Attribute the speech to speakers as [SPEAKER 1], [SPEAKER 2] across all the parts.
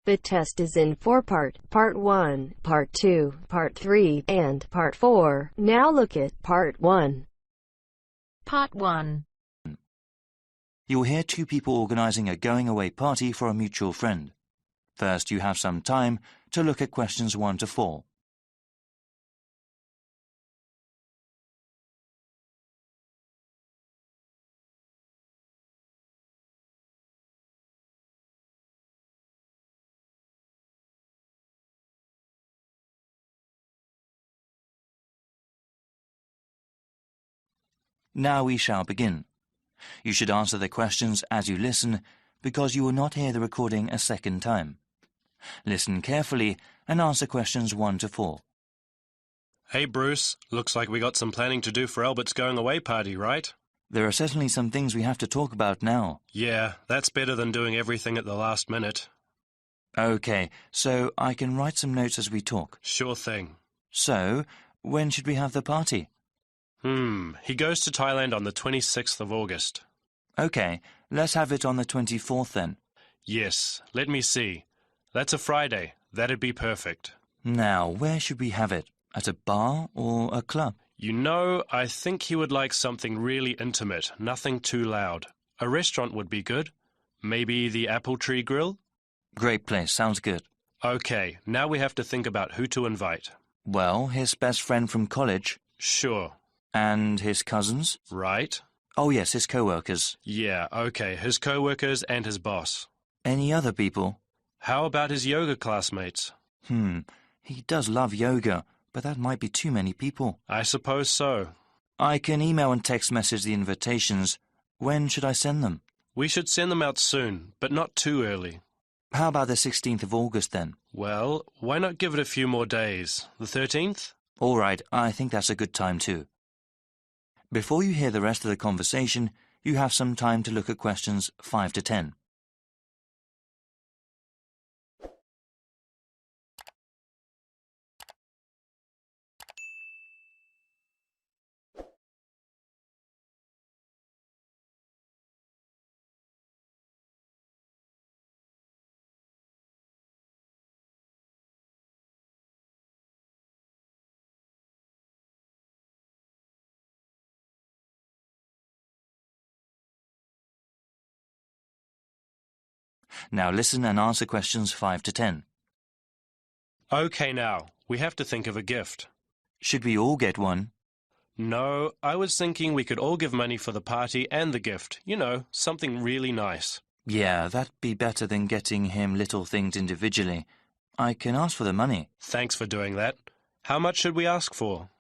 [SPEAKER 1] The test is in 4 parts, Part 1, Part 2, Part 3, and Part 4. Now look at Part 1.
[SPEAKER 2] Part 1.
[SPEAKER 3] You'll hear two people organising a going-away party for a mutual friend. First, you have some time to look at questions 1 to 4. Now we shall begin. You should answer the questions as you listen, because you will not hear the recording a second time. Listen carefully and answer questions 1 to 4.
[SPEAKER 4] Hey Bruce, looks like we got some planning to do for Albert's going-away party, right?
[SPEAKER 3] There are certainly some things we have to talk about now.
[SPEAKER 4] Yeah, that's better than doing everything at the last minute.
[SPEAKER 3] OK, so I can write some notes as we talk.
[SPEAKER 4] Sure thing.
[SPEAKER 3] So, when should we have the party?
[SPEAKER 4] He goes to Thailand on the 26th of August.
[SPEAKER 3] OK, let's have it on the 24th then.
[SPEAKER 4] Yes, let me see. That's a Friday. That'd be perfect.
[SPEAKER 3] Now, where should we have it? At a bar or a club?
[SPEAKER 4] You know, I think he would like something really intimate, nothing too loud. A restaurant would be good. Maybe the Apple Tree Grill?
[SPEAKER 3] Great place, sounds good.
[SPEAKER 4] OK, now we have to think about who to invite.
[SPEAKER 3] Well, his best friend from college.
[SPEAKER 4] Sure.
[SPEAKER 3] And his cousins?
[SPEAKER 4] Right.
[SPEAKER 3] Oh yes, his co-workers.
[SPEAKER 4] Yeah, OK, his co-workers and his boss.
[SPEAKER 3] Any other people?
[SPEAKER 4] How about his yoga classmates?
[SPEAKER 3] He does love yoga, but that might be too many people.
[SPEAKER 4] I suppose so.
[SPEAKER 3] I can email and text message the invitations. When should I send them?
[SPEAKER 4] We should send them out soon, but not too early.
[SPEAKER 3] How about the 16th of August then?
[SPEAKER 4] Well, why not give it a few more days? The 13th?
[SPEAKER 3] All right, I think that's a good time too. Before you hear the rest of the conversation, you have some time to look at questions 5 to 10. Now listen and answer questions 5 to 10.
[SPEAKER 4] OK now, we have to think of a gift.
[SPEAKER 3] Should we all get one?
[SPEAKER 4] No, I was thinking we could all give money for the party and the gift. You know, something really nice.
[SPEAKER 3] Yeah, that'd be better than getting him little things individually. I can ask for the money.
[SPEAKER 4] Thanks for doing that. How much should we ask for?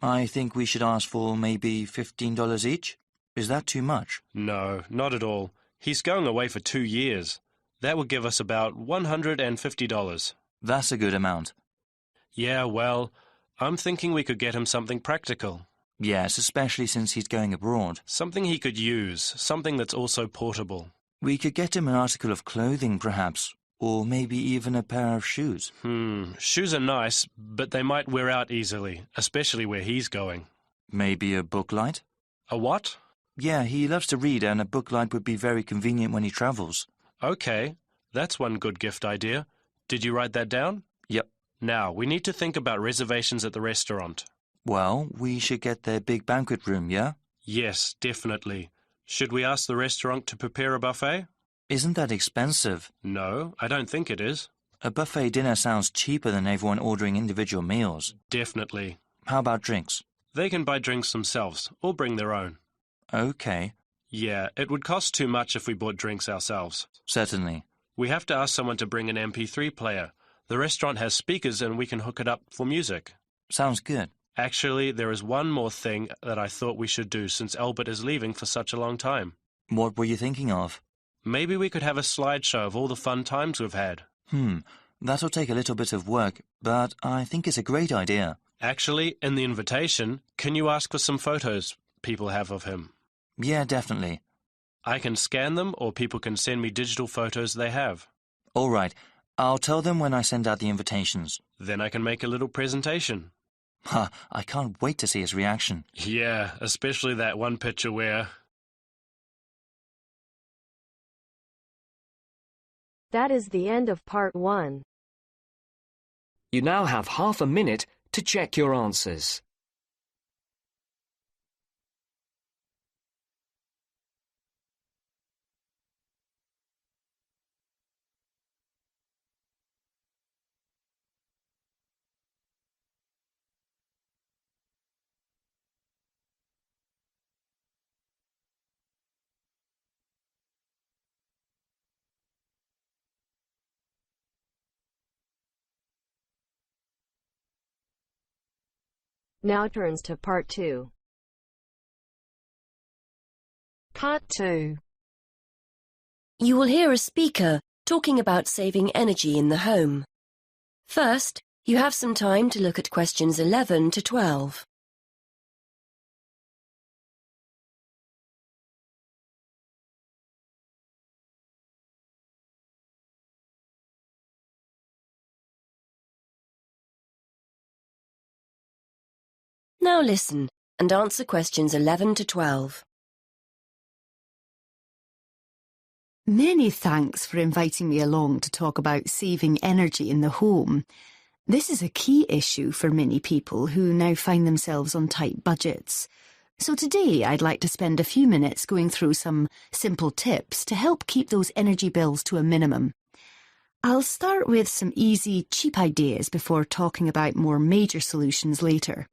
[SPEAKER 3] I think we should ask for maybe $15 each. Is that too much?
[SPEAKER 4] No, not at all. He's going away for 2 years. That would give us about $150.
[SPEAKER 3] That's a good amount.
[SPEAKER 4] Yeah, well, I'm thinking we could get him something practical.
[SPEAKER 3] Yes, especially since he's going abroad.
[SPEAKER 4] Something he could use, something that's also portable.
[SPEAKER 3] We could get him an article of clothing, perhaps, or maybe even a pair of shoes.
[SPEAKER 4] Shoes are nice, but they might wear out easily, especially where he's going.
[SPEAKER 3] Maybe a book light?
[SPEAKER 4] A what?
[SPEAKER 3] Yeah, he loves to read, and a book light would be very convenient when he travels.
[SPEAKER 4] OK, that's one good gift idea. Did you write that down?
[SPEAKER 3] Yep.
[SPEAKER 4] Now, we need to think about reservations at the restaurant.
[SPEAKER 3] Well, we should get their big banquet room, yeah?
[SPEAKER 4] Yes, definitely. Should we ask the restaurant to prepare a buffet?
[SPEAKER 3] Isn't that expensive?
[SPEAKER 4] No, I don't think it is.
[SPEAKER 3] A buffet dinner sounds cheaper than everyone ordering individual meals.
[SPEAKER 4] Definitely.
[SPEAKER 3] How about drinks?
[SPEAKER 4] They can buy drinks themselves, or bring their own.
[SPEAKER 3] OK.
[SPEAKER 4] Yeah, it would cost too much if we bought drinks ourselves.
[SPEAKER 3] Certainly.
[SPEAKER 4] We have to ask someone to bring an MP3 player. The restaurant has speakers and we can hook it up for music.
[SPEAKER 3] Sounds good.
[SPEAKER 4] Actually, there is one more thing that I thought we should do since Albert is leaving for such a long time.
[SPEAKER 3] What were you thinking of?
[SPEAKER 4] Maybe we could have a slideshow of all the fun times we've had.
[SPEAKER 3] That'll take a little bit of work, but I think it's a great idea.
[SPEAKER 4] Actually, in the invitation, can you ask for some photos people have of him?
[SPEAKER 3] Yeah, definitely.
[SPEAKER 4] I can scan them, or people can send me digital photos they have.
[SPEAKER 3] All right. I'll tell them when I send out the invitations.
[SPEAKER 4] Then I can make a little presentation.
[SPEAKER 3] I can't wait to see his reaction.
[SPEAKER 4] Yeah, especially that one picture where...
[SPEAKER 1] That is the end of part 1.
[SPEAKER 5] You now have half a minute to check your answers.
[SPEAKER 1] Now turns to part 2.
[SPEAKER 2] Part 2.
[SPEAKER 6] You will hear a speaker talking about saving energy in the home. First, you have some time to look at questions 11 to 12. Now listen and answer questions 11 to 12.
[SPEAKER 7] Many thanks for inviting me along to talk about saving energy in the home. This is a key issue for many people who now find themselves on tight budgets. So today I'd like to spend a few minutes going through some simple tips to help keep those energy bills to a minimum. I'll start with some easy, cheap ideas before talking about more major solutions later.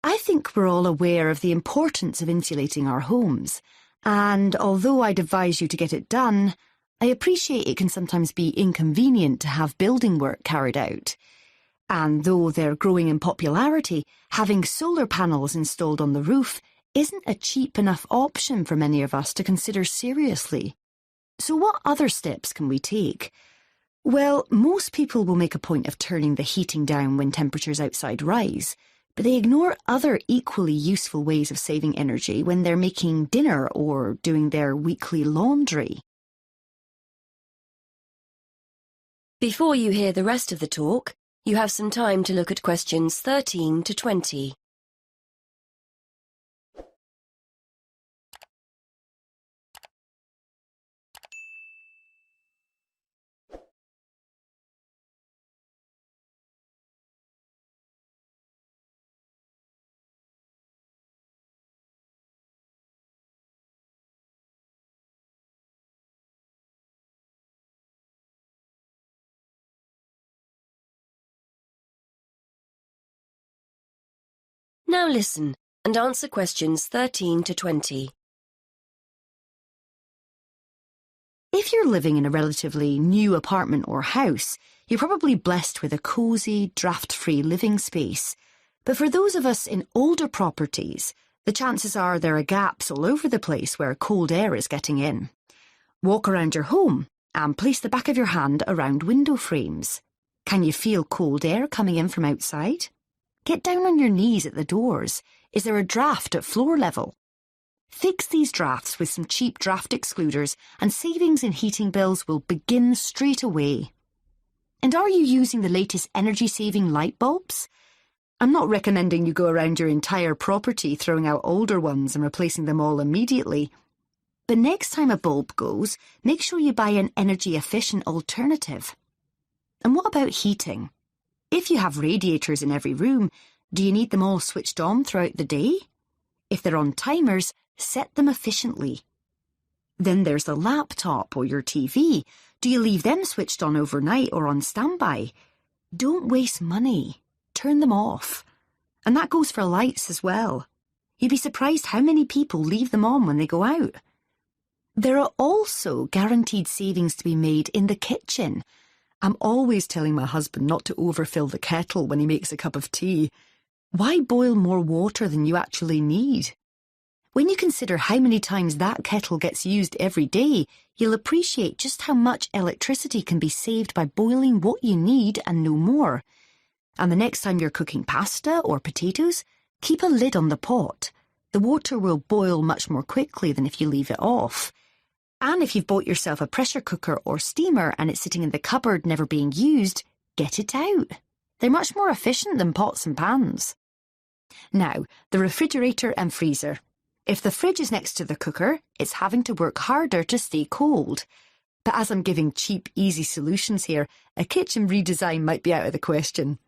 [SPEAKER 7] I think we're all aware of the importance of insulating our homes, and although I'd advise you to get it done, I appreciate it can sometimes be inconvenient to have building work carried out. And though they're growing in popularity, having solar panels installed on the roof isn't a cheap enough option for many of us to consider seriously. So what other steps can we take? Well, most people will make a point of turning the heating down when temperatures outside rise, but they ignore other equally useful ways of saving energy when they're making dinner or doing their weekly laundry.
[SPEAKER 6] Before you hear the rest of the talk, you have some time to look at questions 13 to 20. Now listen and answer questions 13 to 20.
[SPEAKER 7] If you're living in a relatively new apartment or house, you're probably blessed with a cosy, draft-free living space. But for those of us in older properties, the chances are there are gaps all over the place where cold air is getting in. Walk around your home and place the back of your hand around window frames. Can you feel cold air coming in from outside? Get down on your knees at the doors. Is there a draft at floor level? Fix these drafts with some cheap draft excluders and savings in heating bills will begin straight away. And are you using the latest energy-saving light bulbs? I'm not recommending you go around your entire property throwing out older ones and replacing them all immediately. But next time a bulb goes, make sure you buy an energy-efficient alternative. And what about heating? If you have radiators in every room, do you need them all switched on throughout the day? If they're on timers, set them efficiently. Then there's the laptop or your TV. Do you leave them switched on overnight or on standby? Don't waste money. Turn them off. And that goes for lights as well. You'd be surprised how many people leave them on when they go out. There are also guaranteed savings to be made in the kitchen. I'm always telling my husband not to overfill the kettle when he makes a cup of tea. Why boil more water than you actually need? When you consider how many times that kettle gets used every day, you'll appreciate just how much electricity can be saved by boiling what you need and no more. And the next time you're cooking pasta or potatoes, keep a lid on the pot. The water will boil much more quickly than if you leave it off. And if you've bought yourself a pressure cooker or steamer and it's sitting in the cupboard never being used, get it out. They're much more efficient than pots and pans. Now, the refrigerator and freezer. If the fridge is next to the cooker, it's having to work harder to stay cold. But as I'm giving cheap, easy solutions here, a kitchen redesign might be out of the question.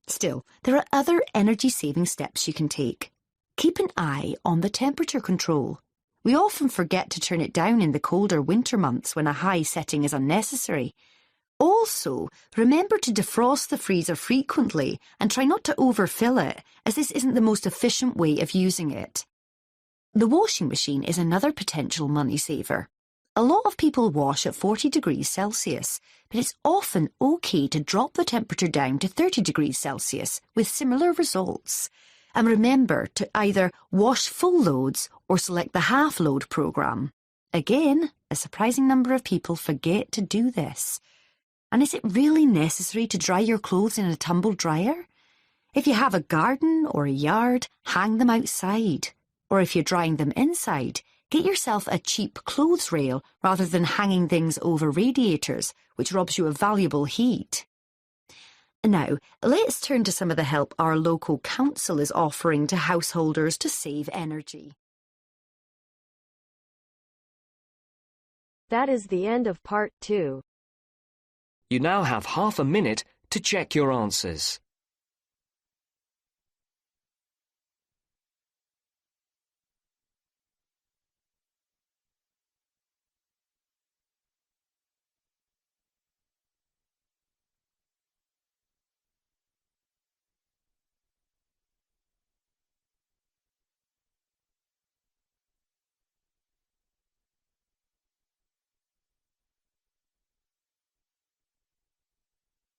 [SPEAKER 7] Still, there are other energy-saving steps you can take. Keep an eye on the temperature control. We often forget to turn it down in the colder winter months when a high setting is unnecessary. Also, remember to defrost the freezer frequently and try not to overfill it, as this isn't the most efficient way of using it. The washing machine is another potential money saver. A lot of people wash at 40 degrees Celsius, but it's often okay to drop the temperature down to 30 degrees Celsius with similar results. And remember to either wash full loads or select the half-load programme. Again, a surprising number of people forget to do this. And is it really necessary to dry your clothes in a tumble dryer? If you have a garden or a yard, hang them outside. Or if you're drying them inside, get yourself a cheap clothes rail rather than hanging things over radiators, which robs you of valuable heat. Now, let's turn to some of the help our local council is offering to householders to save energy.
[SPEAKER 1] That is the end of part 2.
[SPEAKER 5] You now have half a minute to check your answers.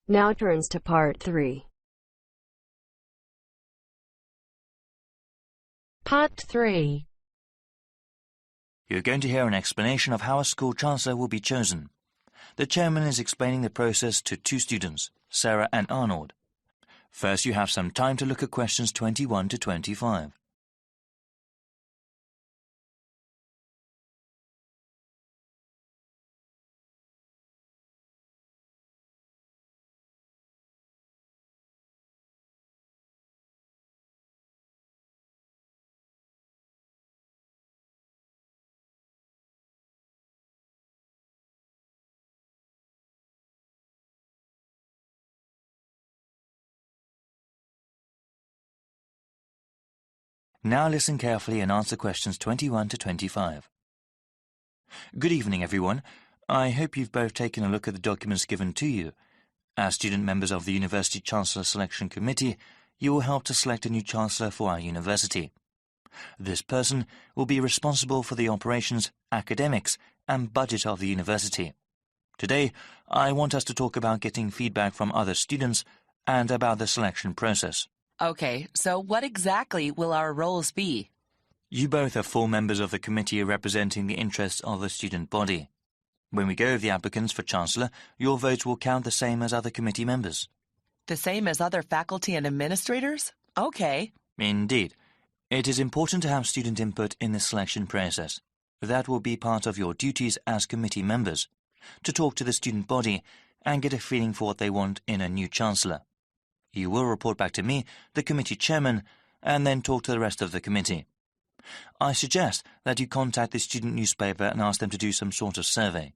[SPEAKER 1] Now turns to part 3.
[SPEAKER 2] Part 3.
[SPEAKER 3] You're going to hear an explanation of how a school chancellor will be chosen. The chairman is explaining the process to two students, Sarah and Arnold. First, you have some time to look at questions 21 to 25. Now listen carefully and answer questions 21 to 25. Good evening, everyone. I hope you've both taken a look at the documents given to you. As student members of the University Chancellor Selection Committee, you will help to select a new Chancellor for our university. This person will be responsible for the operations, academics, and budget of the university. Today, I want us to talk about getting feedback from other students and about the selection process.
[SPEAKER 8] Okay, so what exactly will our roles be?
[SPEAKER 3] You both are full members of the committee representing the interests of the student body. When we go over the applicants for Chancellor, your votes will count the same as other committee members.
[SPEAKER 8] The same as other faculty and administrators? Okay.
[SPEAKER 3] Indeed. It is important to have student input in the selection process. That will be part of your duties as committee members, to talk to the student body and get a feeling for what they want in a new Chancellor. You will report back to me, the committee chairman, and then talk to the rest of the committee. I suggest that you contact the student newspaper and ask them to do some sort of survey.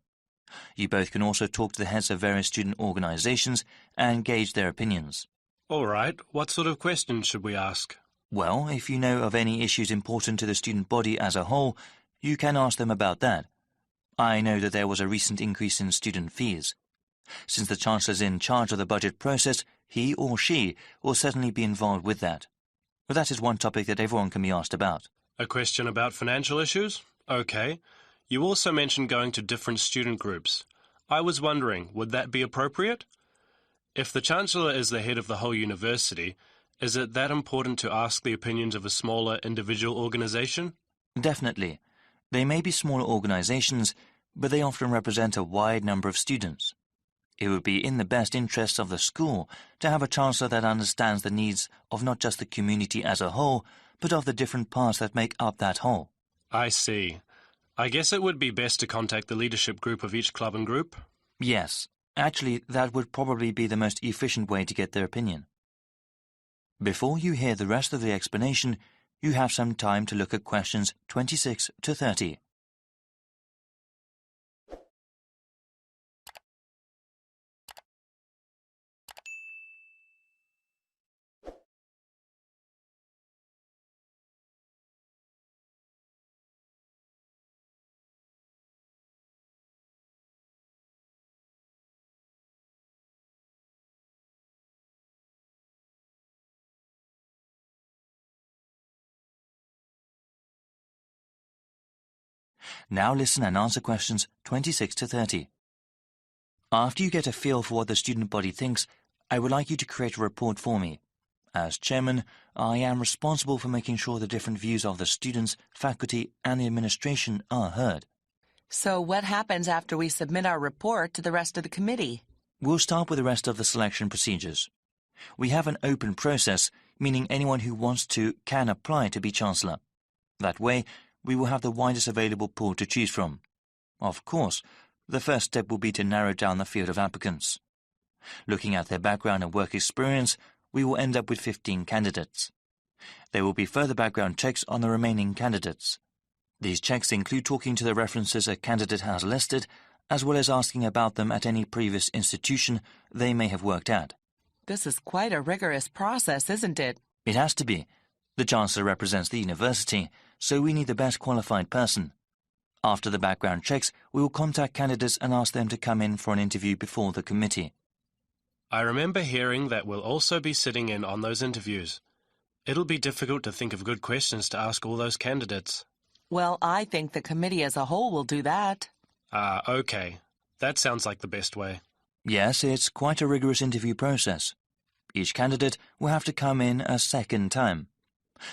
[SPEAKER 3] You both can also talk to the heads of various student organisations and gauge their opinions.
[SPEAKER 4] All right, what sort of questions should we ask?
[SPEAKER 3] Well, if you know of any issues important to the student body as a whole, you can ask them about that. I know that there was a recent increase in student fees. Since the Chancellor is in charge of the budget process, he or she will certainly be involved with that. But that is one topic that everyone can be asked about.
[SPEAKER 4] A question about financial issues? Okay. You also mentioned going to different student groups. I was wondering, would that be appropriate? If the Chancellor is the head of the whole university, is it that important to ask the opinions of a smaller individual organisation?
[SPEAKER 3] Definitely. They may be smaller organisations, but they often represent a wide number of students. It would be in the best interests of the school to have a Chancellor that understands the needs of not just the community as a whole, but of the different parts that make up that whole.
[SPEAKER 4] I see. I guess it would be best to contact the leadership group of each club and group?
[SPEAKER 3] Yes. Actually, that would probably be the most efficient way to get their opinion. Before you hear the rest of the explanation, you have some time to look at questions 26 to 30. Now listen and answer questions 26 to 30. After you get a feel for what the student body thinks, I would like you to create a report for me. As chairman, I am responsible for making sure the different views of the students, faculty and the administration are heard.
[SPEAKER 8] So what happens after we submit our report to the rest of the committee?
[SPEAKER 3] We'll start with the rest of the selection procedures. We have an open process, meaning anyone who wants to can apply to be Chancellor. That way, we will have the widest available pool to choose from. Of course, the first step will be to narrow down the field of applicants. Looking at their background and work experience, we will end up with 15 candidates. There will be further background checks on the remaining candidates. These checks include talking to the references a candidate has listed, as well as asking about them at any previous institution they may have worked at.
[SPEAKER 8] This is quite a rigorous process, isn't it?
[SPEAKER 3] It has to be. The Chancellor represents the university, so we need the best qualified person. After the background checks, we will contact candidates and ask them to come in for an interview before the committee.
[SPEAKER 4] I remember hearing that we'll also be sitting in on those interviews. It'll be difficult to think of good questions to ask all those candidates.
[SPEAKER 8] Well, I think the committee as a whole will do that.
[SPEAKER 4] Okay. That sounds like the best way.
[SPEAKER 3] Yes, it's quite a rigorous interview process. Each candidate will have to come in a second time.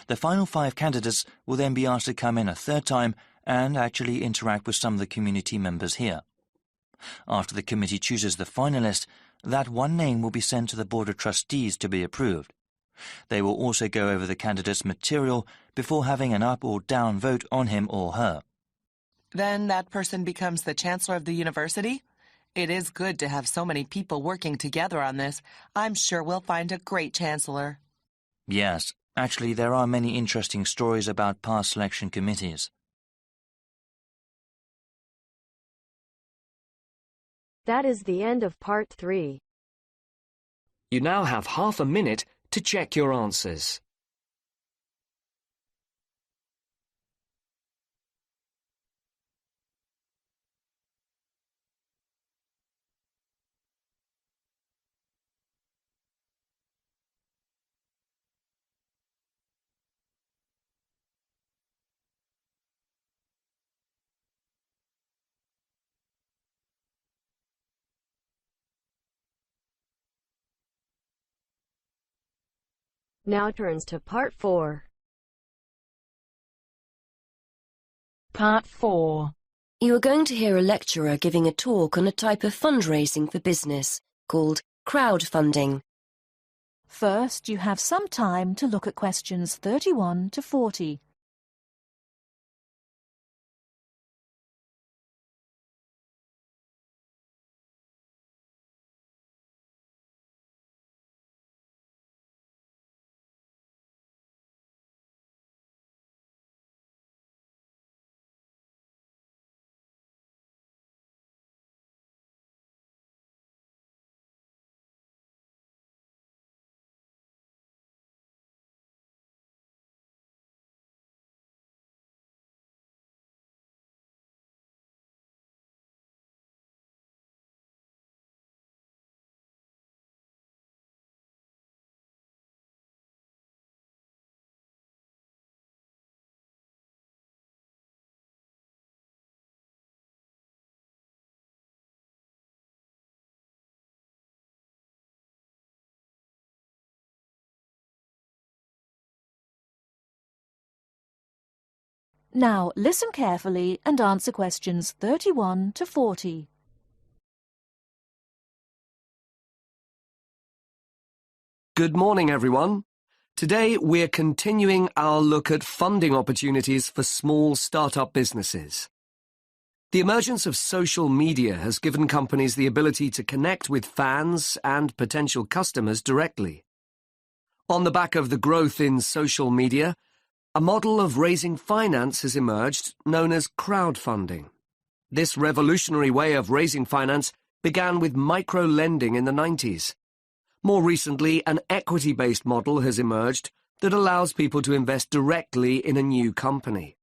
[SPEAKER 3] The final 5 candidates will then be asked to come in a third time and actually interact with some of the community members here. After the committee chooses the finalist, that one name will be sent to the Board of Trustees to be approved. They will also go over the candidate's material before having an up or down vote on him or her.
[SPEAKER 8] Then that person becomes the Chancellor of the university? It is good to have so many people working together on this. I'm sure we'll find a great Chancellor.
[SPEAKER 3] Yes, actually there are many interesting stories about past selection committees.
[SPEAKER 1] That is the end of part 3.
[SPEAKER 5] You now have half a minute to check your answers.
[SPEAKER 1] Now turns to part 4.
[SPEAKER 2] Part 4.
[SPEAKER 6] You are going to hear a lecturer giving a talk on a type of fundraising for business called crowdfunding.
[SPEAKER 9] First, you have some time to look at questions 31 to 40. Now, listen carefully and answer questions 31 to 40.
[SPEAKER 5] Good morning, everyone. Today, we're continuing our look at funding opportunities for small start-up businesses. The emergence of social media has given companies the ability to connect with fans and potential customers directly. On the back of the growth in social media, a model of raising finance has emerged known as crowdfunding. This revolutionary way of raising finance began with micro-lending in the 90s. More recently, an equity-based model has emerged that allows people to invest directly in a new company.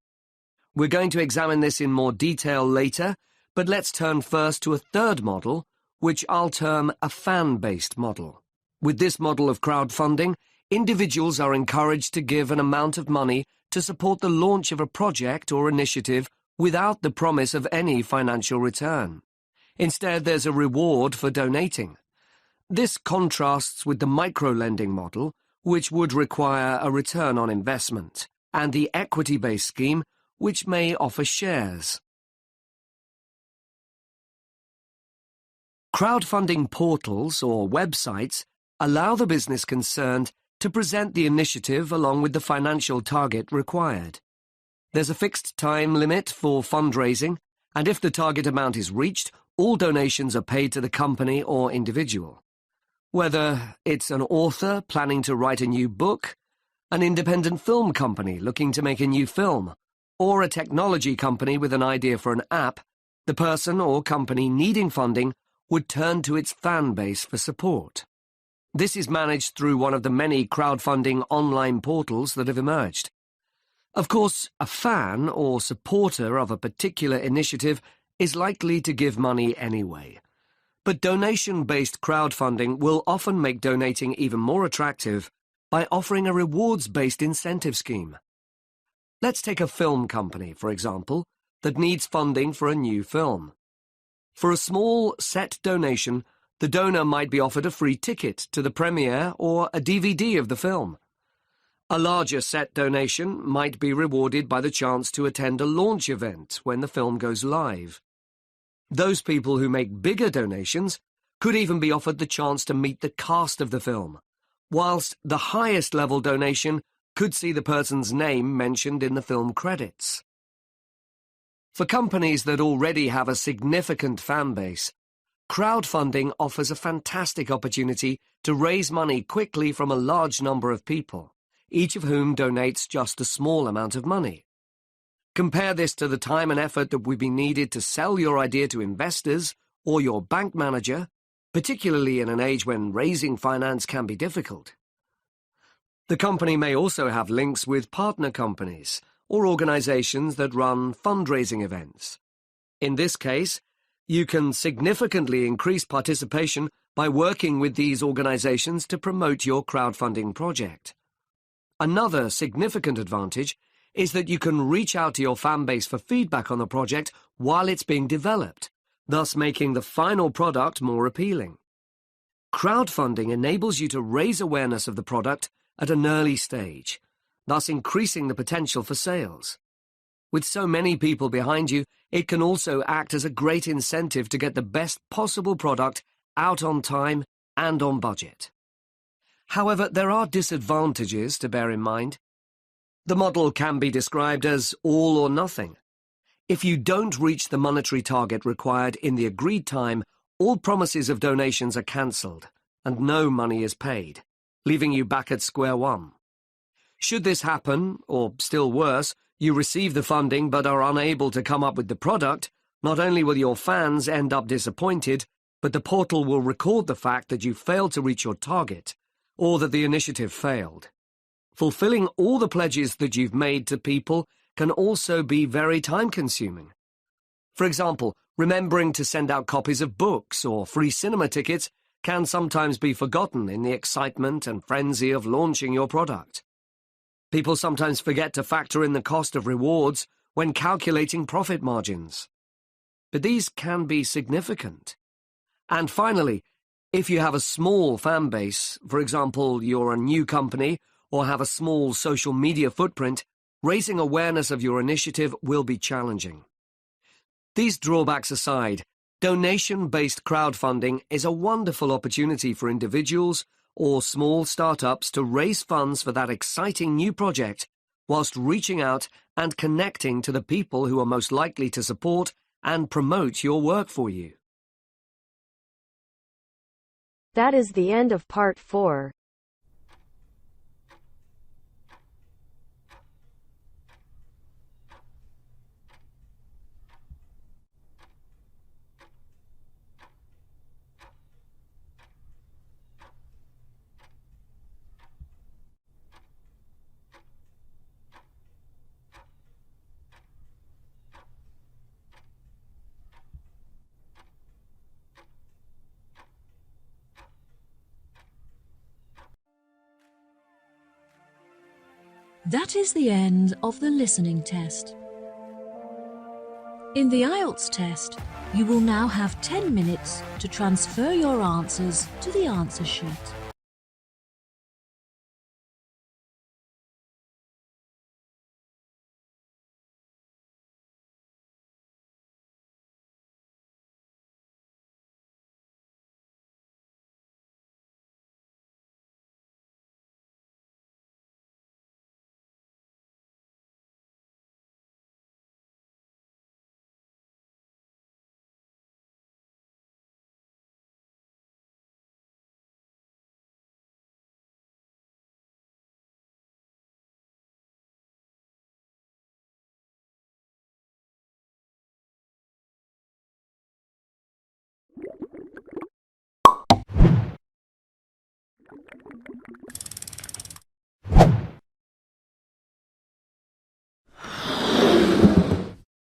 [SPEAKER 5] We're going to examine this in more detail later, but let's turn first to a third model, which I'll term a fan-based model. With this model of crowdfunding, individuals are encouraged to give an amount of money to support the launch of a project or initiative without the promise of any financial return. Instead, there's a reward for donating. This contrasts with the micro-lending model, which would require a return on investment, and the equity-based scheme, which may offer shares. Crowdfunding portals or websites allow the business concerned to present the initiative along with the financial target required. There's a fixed time limit for fundraising, and if the target amount is reached, all donations are paid to the company or individual. Whether it's an author planning to write a new book, an independent film company looking to make a new film, or a technology company with an idea for an app, the person or company needing funding would turn to its fan base for support. This is managed through one of the many crowdfunding online portals that have emerged. Of course, a fan or supporter of a particular initiative is likely to give money anyway. But donation-based crowdfunding will often make donating even more attractive by offering a rewards-based incentive scheme. Let's take a film company, for example, that needs funding for a new film. For a small, set donation, the donor might be offered a free ticket to the premiere or a DVD of the film. A larger set donation might be rewarded by the chance to attend a launch event when the film goes live. Those people who make bigger donations could even be offered the chance to meet the cast of the film, whilst the highest level donation could see the person's name mentioned in the film credits. For companies that already have a significant fan base, crowdfunding offers a fantastic opportunity to raise money quickly from a large number of people, each of whom donates just a small amount of money. Compare this to the time and effort that would be needed to sell your idea to investors or your bank manager, particularly in an age when raising finance can be difficult. The company may also have links with partner companies or organizations that run fundraising events. In this case, you can significantly increase participation by working with these organizations to promote your crowdfunding project. Another significant advantage is that you can reach out to your fan base for feedback on the project while it's being developed, thus making the final product more appealing. Crowdfunding enables you to raise awareness of the product at an early stage, thus increasing the potential for sales. With so many people behind you, it can also act as a great incentive to get the best possible product out on time and on budget. However, there are disadvantages to bear in mind. The model can be described as all or nothing. If you don't reach the monetary target required in the agreed time, all promises of donations are cancelled, and no money is paid, leaving you back at square one. Should this happen, or still worse, you receive the funding but are unable to come up with the product, not only will your fans end up disappointed, but the portal will record the fact that you failed to reach your target, or that the initiative failed. Fulfilling all the pledges that you've made to people can also be very time-consuming. For example, remembering to send out copies of books or free cinema tickets can sometimes be forgotten in the excitement and frenzy of launching your product. People sometimes forget to factor in the cost of rewards when calculating profit margins. But these can be significant. And finally, if you have a small fan base, for example, you're a new company or have a small social media footprint, raising awareness of your initiative will be challenging. These drawbacks aside, donation-based crowdfunding is a wonderful opportunity for individuals or small startups to raise funds for that exciting new project whilst reaching out and connecting to the people who are most likely to support and promote your work for you.
[SPEAKER 1] That is the end of part 4.
[SPEAKER 9] That is the end of the listening test. In the IELTS test, you will now have 10 minutes to transfer your answers to the answer sheet.